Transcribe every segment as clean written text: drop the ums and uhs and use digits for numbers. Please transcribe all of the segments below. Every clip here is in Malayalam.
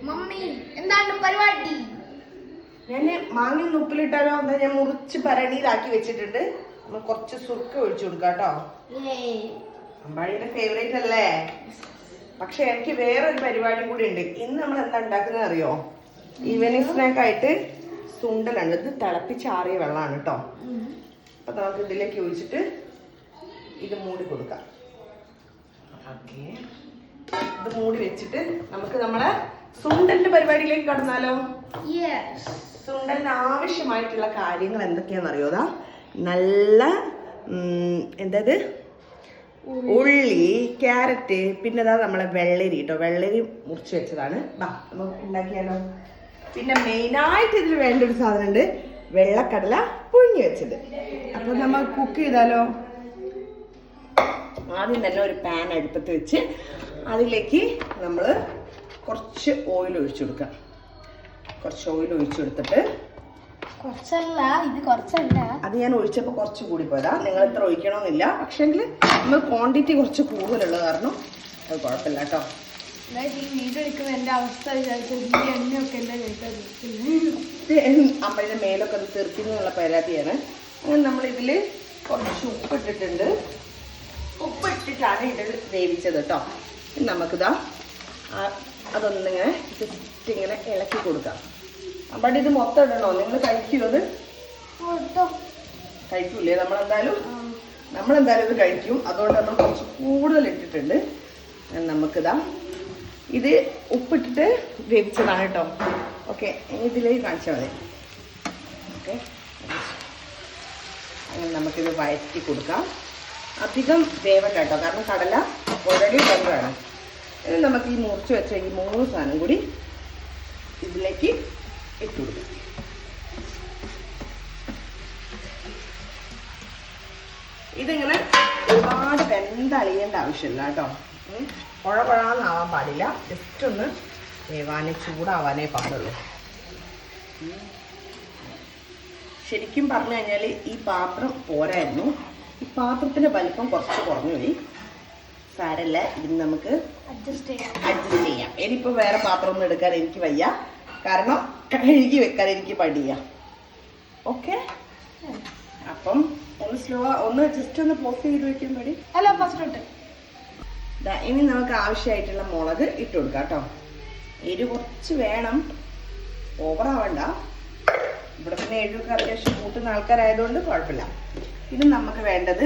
മമ്മി എന്താണ് പരിപാടി? ഞാൻ മാങ്ങ ഉപ്പിലിട്ടാലോ? എന്താ ഞാൻ മുറിച്ച് ഭരണിയിലാക്കി വെച്ചിട്ടുണ്ട്. നമ്മൾ കുറച്ച് സുർക്ക ഒഴിച്ചു കൊടുക്കാം കേട്ടോ. അമ്പാടിയുടെ ഫേവറേറ്റ് അല്ലേ? പക്ഷെ എനിക്ക് വേറൊരു പരിപാടി കൂടി ഉണ്ട്. ഇന്ന് നമ്മൾ എന്താ ഉണ്ടാക്കുന്നത് അറിയോ? ഈവനിങ് സ്നാക്ക് ആയിട്ട് സുണ്ടലാണ്. ഇത് തിളപ്പിച്ചാറിയ വെള്ളമാണ് കേട്ടോ. അപ്പൊ നമുക്ക് ഇതിലേക്ക് ഒഴിച്ചിട്ട് ഇത് മൂടി കൊടുക്കാം. ഓക്കെ, ഇത് മൂടി വെച്ചിട്ട് നമുക്ക് നമ്മളെ സുണ്ടലിന്റെ പരിപാടിയിലേക്ക് കടന്നാലോ? സുണ്ടലിന് ആവശ്യമായിട്ടുള്ള കാര്യങ്ങൾ എന്തൊക്കെയാണെന്ന് അറിയോതാ? നല്ല എന്തത് ഉള്ളി, ക്യാരറ്റ്, പിന്നെ അതാ നമ്മളെ വെള്ളരി കേട്ടോ. വെള്ളരി മുറിച്ച് വെച്ചതാണ്. നമുക്ക് ഉണ്ടാക്കിയാലോ? പിന്നെ മെയിനായിട്ട് ഇതിൽ വേണ്ട ഒരു സാധനം ഉണ്ട്, വെള്ളക്കടല പുഴുങ്ങി വെച്ചത്. അപ്പൊ നമ്മൾ കുക്ക് ചെയ്താലോ? ആദ്യം തന്നെ ഒരു പാൻ അടുപ്പത്ത് വെച്ച് അതിലേക്ക് നമ്മൾ കുറച്ച് ഓയിൽ ഒഴിച്ചു കൊടുക്കാം. കുറച്ച് ഓയിൽ ഒഴിച്ചു കൊടുത്തിട്ട് അത് ഞാൻ ഒഴിച്ചപ്പോൾ കുറച്ച് കൂടി പോയതാ. നിങ്ങൾ ഇത്ര ഒഴിക്കണമെന്നില്ല. പക്ഷെങ്കിൽ നമ്മൾ ക്വാണ്ടിറ്റി കുറച്ച് കൂടുതലുള്ള കാരണം അത് കുഴപ്പമില്ല കേട്ടോ. അമ്മയുടെ മേലൊക്കെ അത് തീർക്കുന്നുള്ള പരാതിയാണ്. അങ്ങനെ നമ്മൾ ഇതിൽ കുറച്ച് ഉപ്പിട്ടിട്ടുണ്ട്. ഉപ്പിട്ടിട്ടാണ് ഇത് വേവിച്ചത് കേട്ടോ. നമുക്കിതാ അതൊന്നിങ്ങനെ ജസ്റ്റ് ഇങ്ങനെ ഇളക്കി കൊടുക്കാം. അവിടെ ഇത് മൊത്തം ഇടണോ? നിങ്ങൾ കഴിക്കുമോ? അത് കഴിക്കൂലേ? നമ്മളെന്തായാലും ഇത് കഴിക്കും. അതുകൊണ്ട് നമ്മൾ കുറച്ച് കൂടുതൽ ഇട്ടിട്ടുണ്ട്. നമുക്കിതാ ഇത് ഉപ്പിട്ടിട്ട് വേവിച്ചതാണ് കേട്ടോ. ഓക്കെ, ഇനി ഇതിലേക്ക് കാണിച്ചാൽ മതി. ഓക്കെ, അങ്ങനെ നമുക്കിത് വഴറ്റി കൊടുക്കാം. അധികം വേവണ്ട കേട്ടോ, കാരണം കടല ഓൾറെഡി വെന്തതാണ്. ഇനി നമുക്ക് ഈ മുറിച്ച് വെച്ച ഈ 3 സാധനം കൂടി ഇതിലേക്ക് ഇട്ട് കൊടുക്കാം. ഇതിങ്ങനെ ഒരുപാട് വെന്തളിയേണ്ട ആവശ്യമില്ല കേട്ടോ. കുഴകുഴാന്നാവാൻ പാടില്ല. ജസ്റ്റ് ഒന്ന് വേവാനേ, ചൂടാവാനേ പാടുള്ളൂ. ശരിക്കും പറഞ്ഞു കഴിഞ്ഞാൽ ഈ പാത്രം പോരായിരുന്നു. ഈ പാത്രത്തിന്റെ വലിപ്പം കുറച്ച് കുറഞ്ഞു പോയി. സാരല്ല, ഇതിന് നമുക്ക് അഡ്ജസ്റ്റ് ചെയ്യാം. ഇനിയിപ്പോൾ വേറെ പാത്രമൊന്നും എടുക്കാൻ എനിക്ക് വയ്യ, കാരണം കഴുകി വെക്കാൻ എനിക്ക് പടിയാ. ഓക്കെ, അപ്പം ഒന്ന് ജസ്റ്റ് ഒന്ന് പോസ് ചെയ്ത് വെക്കാൻ പടി. ഇനി നമുക്ക് ആവശ്യമായിട്ടുള്ള മുളക് ഇട്ട് കൊടുക്കാം കേട്ടോ. എരിവ് കുറച്ച് വേണം, ഓവറാവണ്ട. ഇവിടെ പിന്നെ എരിവൊക്കെ അത്യാവശ്യം കൂട്ടുന്ന ആൾക്കാരായതുകൊണ്ട് കുഴപ്പമില്ല. ഇത് നമുക്ക് വേണ്ടത്,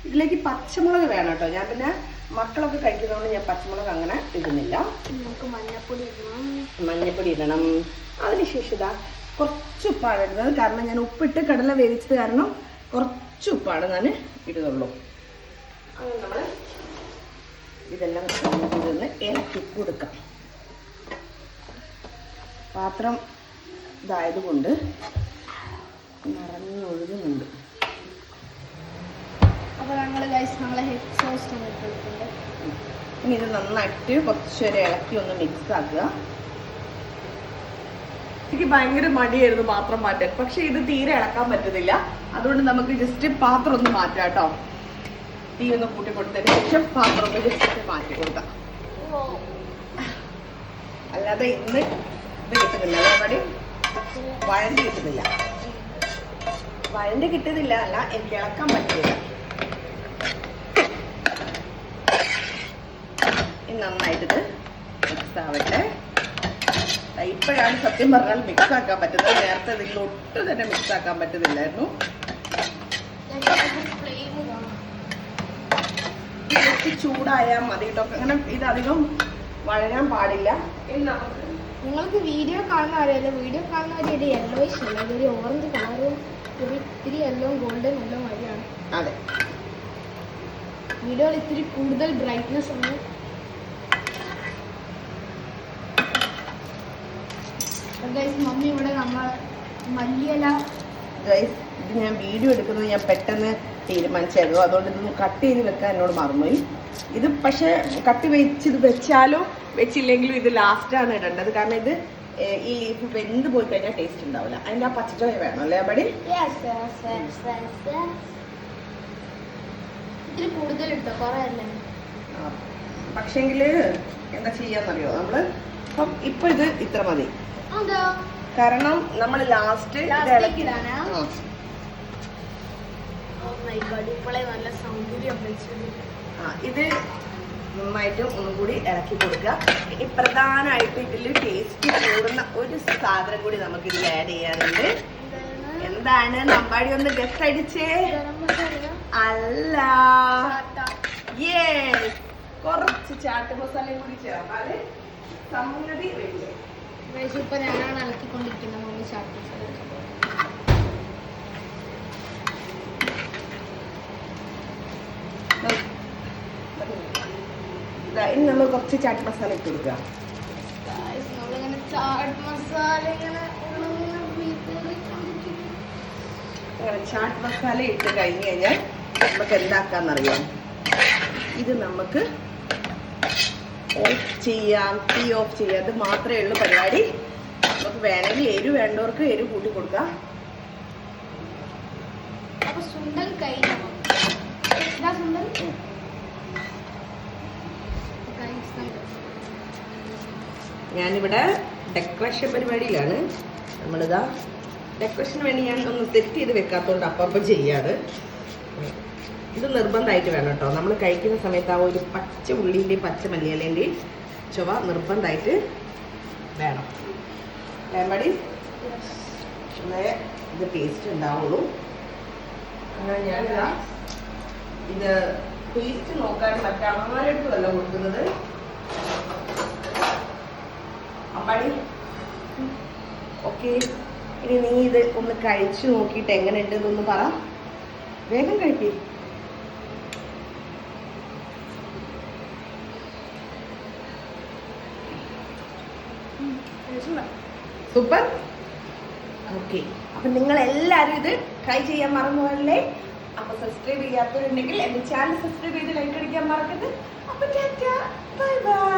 ഇതിലേക്ക് പച്ചമുളക് വേണം കേട്ടോ. ഞാൻ പിന്നെ മക്കളൊക്കെ കഴിക്കുന്നതുകൊണ്ട് ഞാൻ പച്ചമുളക് അങ്ങനെ ഇടുന്നില്ല. മഞ്ഞപ്പൊടി ഇടണം. അതിനുശേഷം ഇതാ കുറച്ച് ഉപ്പാണ് ഇടുന്നത്, കാരണം ഞാൻ ഉപ്പിട്ട് കടല വേവിച്ചത് കാരണം കുറച്ച് ഉപ്പാണ് ഞാൻ ഇടുന്നുള്ളൂ. അങ്ങനെ നമ്മൾ ഇതെല്ലാം ഇതൊന്ന് ഇറക്കി കൊടുക്കാം. പാത്രം ഇതായതുകൊണ്ട് നിറഞ്ഞൊഴുകുന്നുണ്ട്. ഇനി ഇത് നന്നായിട്ട് കുറച്ചൊരു ഇളക്കി ഒന്ന് മിക്സ് ആക്കുക. എനിക്ക് ഭയങ്കര മടിയായിരുന്നു പാത്രം മാറ്റാൻ, പക്ഷെ ഇത് തീരെ ഇളക്കാൻ പറ്റുന്നില്ല. അതുകൊണ്ട് നമുക്ക് ജസ്റ്റ് പാത്രം ഒന്ന് മാറ്റാം കേട്ടോ. തീ ഒന്ന് കൂട്ടി കൊടുത്തതിന് ശേഷം പാത്രം ഒന്ന് ജസ്റ്റ് മാറ്റി കൊടുക്കാം. അല്ലാതെ ഇന്ന് ഇത് കിട്ടുന്നില്ല, അവിടെ വഴണ്ടി കിട്ടുന്നില്ല. വഴണ്ടി കിട്ടുന്നില്ല അല്ല, എനിക്ക് ഇളക്കാൻ പറ്റില്ല. ഇനി നന്നായിട്ട് മിക്സ് ആവട്ടെ. ഇപ്പോഴാണ് സത്യം പറഞ്ഞാൽ മിക്സ് ആക്കാൻ പറ്റുന്നത്. നേരത്തെ ഇതിൽ ഒട്ടും തന്നെ മിക്സ് ആക്കാൻ പറ്റുന്നില്ലായിരുന്നു. ചൂടായാൽ മതി കേട്ടോ. അങ്ങനെ ഇതധികം വഴരാൻ പാടില്ല. നിങ്ങൾക്ക് വീഡിയോ കാണുന്നവരല്ലേ, വീഡിയോ കാണുന്നവരുടെ യെല്ലോ ഇഷ്ടമല്ല, അതൊരു ഓറഞ്ച് കളറും ഇത്തിരി യെല്ലോ ഗോൾഡൻ എല്ലോ വഴിയാണ്. അതെ, വീഡിയോയിൽ ഇത്തിരി കൂടുതൽ ബ്രൈറ്റ്നെസ് ആണ്. മമ്മി ഇവിടെ നമ്മൾ മല്ലിയില ഇത് ഞാൻ വീഡിയോ എടുക്കുന്നത് ഞാൻ പെട്ടെന്ന് തീരുമാനിച്ചായിരുന്നു. അതുകൊണ്ട് ഇതൊന്ന് കട്ട് ചെയ്ത് വെക്കാൻ എന്നോട് മറന്നുപോയി. ഇത് പക്ഷെ കട്ട് വെച്ചാലോ വെച്ചില്ലെങ്കിലും ഇത് ലാസ്റ്റാണ് ഇടേണ്ടത്. കാരണം ഇത് ഈ ലീഫ് വെന്ത് പോയി കഴിഞ്ഞാൽ ടേസ്റ്റ് ഉണ്ടാവില്ല. അതിൻ്റെ ആ പച്ചച്ചോയ വേണം അല്ലേ അബടി? കൂടുതൽ ഇട്ടോ കുറേ. പക്ഷെങ്കിൽ എന്താ ചെയ്യാന്നറിയോ, നമ്മള് അപ്പം ഇപ്പൊ ഇത് ഇത്ര മതി, അതാ കാരണം നമ്മൾ ലാസ്റ്റ് ലാസ്റ്റേക്ക് ഇടാനാ. Oh my God, ഇപ്പോളെ നല്ല സൗന്ദര്യം വെച്ചത്. ഇത് നന്നായിട്ട് ഒന്നും കൂടി ഇളക്കി കൊടുക്കുക. ഇനി പ്രധാനമായിട്ട് ഇതിൽ ടേസ്റ്റ് കൂടുന്ന ഒരു സാധനം കൂടി നമുക്ക് ഇതിൽ ആഡ് ചെയ്യാറുണ്ട്. എന്താണ്? നമ്പാടി ഒന്ന് ഗസ്റ്റ് അടിച്ചേ. അല്ല, യെസ്, കുറച്ച് ചാട്ട് മസാലയും കൂടി ചേർത്താല് സംഗതി റെഡി. ഇപ്പൊ ഞാനാണ് ഇളക്കിക്കൊണ്ടിരിക്കുന്നത്. മമ്മി ചാട്ട് മസാല ഇനി നമ്മൾ കുറച്ച് ചാട്ട് മസാല ഇട്ട് കൊടുക്കുക. നമ്മളിങ്ങനെ ചാട്ട് മസാല ഇങ്ങനെ അങ്ങനെ ചാട്ട് മസാല ഇട്ട് കഴിഞ്ഞ് കഴിഞ്ഞാൽ നമുക്ക് എന്താക്കാന്നറിയാം, ഇത് നമുക്ക് ഓഫ് ചെയ്യാം, തീ ഓഫ് ചെയ്യാം. അത് മാത്രമേ ഉള്ളൂ പരിപാടി. നമുക്ക് വേണമെങ്കിൽ എരിവ് വേണ്ടവർക്ക് എരിവ് കൂട്ടി കൊടുക്കാം. അപ്പൊ സുണ്ടൽ കഴിഞ്ഞു. സുണ്ടൽ ഞാനിവിടെ ഡെക്കറേഷൻ പരിപാടിയിലാണ്. നമ്മളിതാ ഡെക്കറേഷന് വേണ്ടി ഞാൻ ഒന്ന് സെറ്റ് ചെയ്ത് വെക്കാത്തതുകൊണ്ട് അപ്പം ചെയ്യാറ്. ഇത് നിർബന്ധമായിട്ട് വേണം കേട്ടോ. നമ്മൾ കഴിക്കുന്ന സമയത്ത് ആ ഒരു പച്ച ഉള്ളിൻ്റെയും പച്ച മല്ലിയിലേൻ്റെയും ചുവ നിർബന്ധമായിട്ട് വേണം. വേമ്പടി എന്നേ ഇത് ടേസ്റ്റ് ഉണ്ടാവുള്ളൂ. അങ്ങനെ ഞാനിതാ ഇത് ടേസ്റ്റ് നോക്കാൻ മറ്റാരെടുത്തും അല്ല കൊടുക്കുന്നത്. അമ്പാടി ഓക്കെ, ഇനി നീ ഇത് ഒന്ന് കഴിച്ചു നോക്കിയിട്ട് എങ്ങനെ ഉണ്ടെന്നൊന്ന് പറ. വേഗം കഴിക്കേ. സൂപ്പർ. ഓക്കെ, അപ്പൊ നിങ്ങൾ എല്ലാവരും ഇത് ട്രൈ ചെയ്യാൻ മറന്നുപോലല്ലേ? അപ്പൊ സബ്സ്ക്രൈബ് ചെയ്യാത്തവരുണ്ടെങ്കിൽ എന്റെ ചാനൽ സബ്സ്ക്രൈബ് ചെയ്ത് ലൈക്ക് അടിക്കാൻ മറക്കരുത്. അപ്പൊ ബൈ ബൈ.